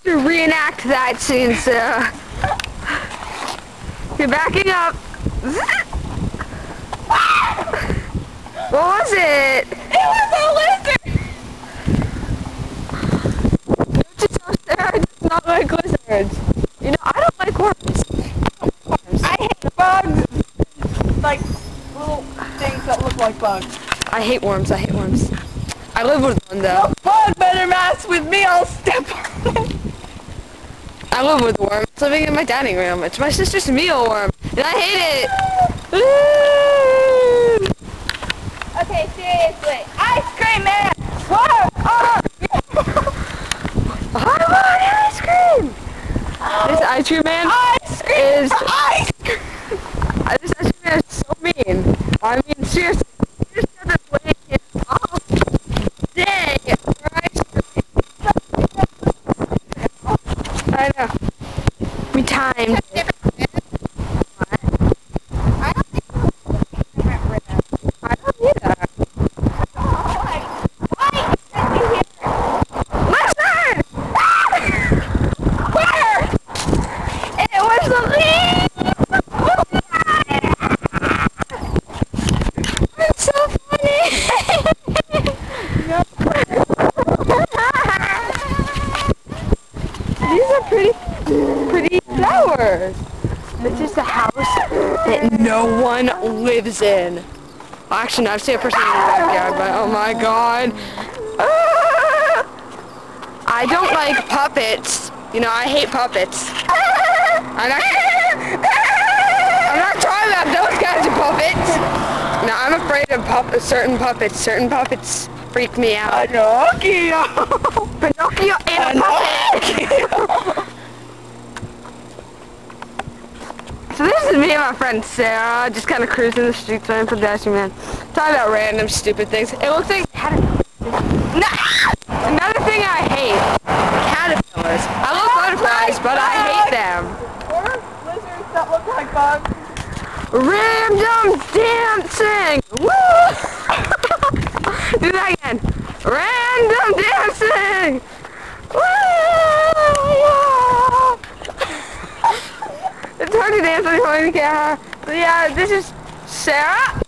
to reenact that scene, Sarah. You're backing up. What was it? It was a lizard! Don't you tell Sarah does not like lizards. You know, I don't like worms. I hate bugs! Like, little things that look like bugs. I hate worms, I hate worms. I live with one though. No bug better mess with me, I'll step on it. I live with a worm. It's living in my dining room. It's my sister's mealworm, and I hate it. Okay, seriously. Ice cream man! Whoa! Oh! I want ice cream! This ice cream man Ice cream! is... Ice cream! This ice cream man is so mean. I mean, seriously. He just got this waiting all day for ice cream. I know. We timed. I don't either. Listen! Where? It was the leaf! It's so funny! These are pretty flowers. This is the house that no one lives in. Well, actually, no, I've seen a person in the backyard, but oh my god. Ah! I don't like puppets. You know, I hate puppets. I'm not talking about those kinds of puppets. No, I'm afraid of certain puppets. Certain puppets freak me out. Pinocchio! Pinocchio and a puppet! So this is me and my friend Sarah, just kind of cruising the streets waiting for the ice cream man. Talking about random stupid things. It looks like caterpillars. Another thing I hate, caterpillars. I love butterflies, but I hate them. Or lizards that look like bugs. Random dancing! Woo! Do that again. Random dancing! Woo! It's hard to dance when you're holding the camera. So yeah, this is Sarah.